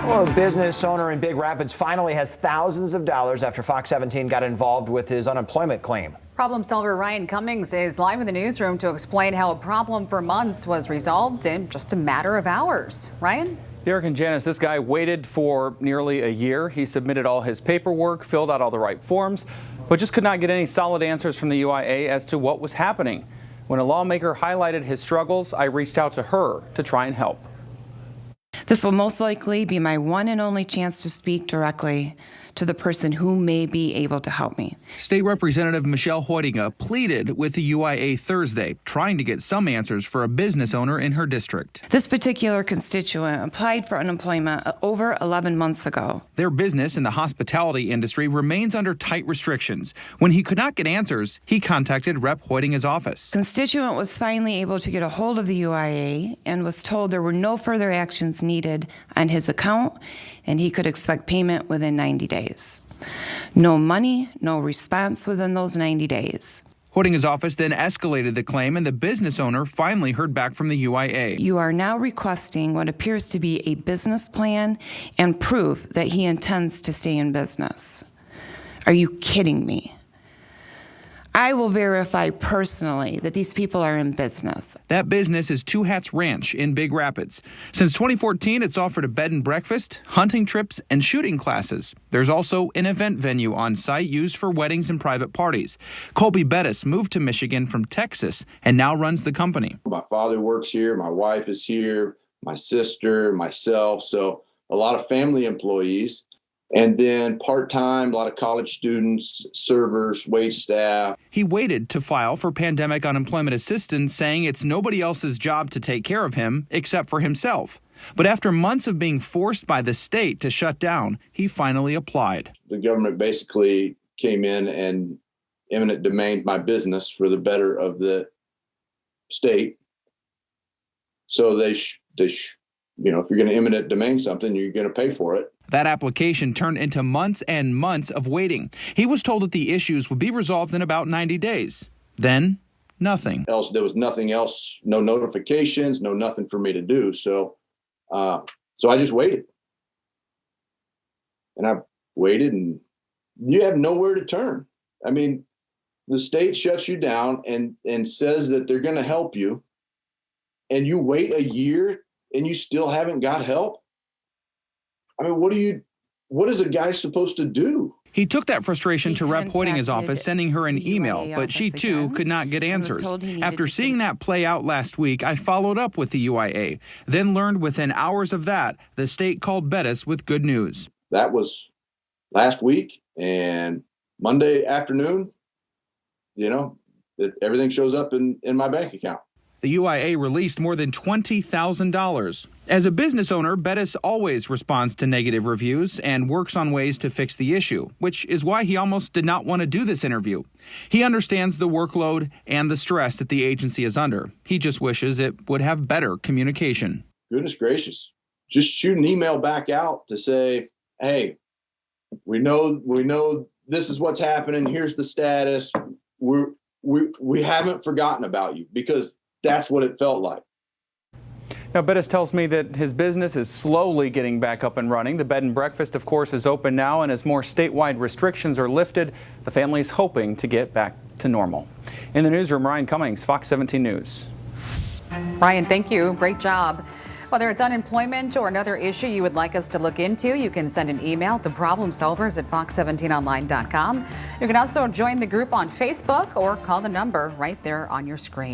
Well, a business owner in Big Rapids finally has thousands of dollars after Fox 17 got involved with his unemployment claim. Problem solver Ryan Cummings is live in the newsroom to explain how a problem for months was resolved in just a matter of hours. Ryan? Derek and Janice, this guy waited for nearly a year. He submitted all his paperwork, filled out all the right forms, but just could not get any solid answers from the UIA as to what was happening. When a lawmaker highlighted his struggles, I reached out to her to try and help. This will most likely be my one and only chance to speak directly to the person who may be able to help me. State Representative Michelle Hoytinga pleaded with the UIA Thursday, trying to get some answers for a business owner in her district. This particular constituent applied for unemployment over 11 months ago. Their business in the hospitality industry remains under tight restrictions. When he could not get answers, he contacted Rep. Hoytinga's office. Constituent was finally able to get a hold of the UIA and was told there were no further actions needed on his account and he could expect payment within 90 days. No money, no response within those 90 days. Hoytinga's office then escalated the claim, and the business owner finally heard back from the UIA. You are now requesting what appears to be a business plan and proof that he intends to stay in business. Are you kidding me? I will verify personally that these people are in business. That business is Two Hats Ranch in Big Rapids. Since 2014, it's offered a bed and breakfast, hunting trips, and shooting classes. There's also an event venue on site used for weddings and private parties. Colby Bettis moved to Michigan from Texas and now runs the company. My father works here, my wife is here, my sister, myself, so a lot of family employees. And then part-time, a lot of college students, servers, wait staff. He waited to file for pandemic unemployment assistance, saying it's nobody else's job to take care of him except for himself. But after months of being forced by the state to shut down, he finally applied. The government basically came in and eminent domained my business for the better of the state. So if you're going to eminent domain something, you're going to pay for it. That application turned into months and months of waiting. He was told that the issues would be resolved in about 90 days. Then, nothing. There was nothing else, no notifications, nothing for me to do. So I just waited. And I waited, and you have nowhere to turn. I mean, the state shuts you down and says that they're going to help you, and you wait a year and you still haven't got help. I mean, what is a guy supposed to do? He took that frustration to Rep. Hoytinga's office, sending her an email, but she too could not get answers. After seeing that play out last week, I followed up with the UIA, then learned within hours of that, the state called Bettis with good news. That was last week, and Monday afternoon, everything shows up in my bank account. The UIA released more than $20,000. As a business owner, Bettis always responds to negative reviews and works on ways to fix the issue, which is why he almost did not want to do this interview. He understands the workload and the stress that the agency is under. He just wishes it would have better communication. Goodness gracious. Just shoot an email back out to say, hey, we know this is what's happening. Here's the status. We haven't forgotten about you, because that's what it felt like. Now, Bettis tells me that his business is slowly getting back up and running. The bed and breakfast, of course, is open now, and as more statewide restrictions are lifted, the family is hoping to get back to normal. In the newsroom, Ryan Cummings, Fox 17 News. Ryan, thank you. Great job. Whether it's unemployment or another issue you would like us to look into, you can send an email to problemsolvers@fox17online.com. You can also join the group on Facebook or call the number right there on your screen.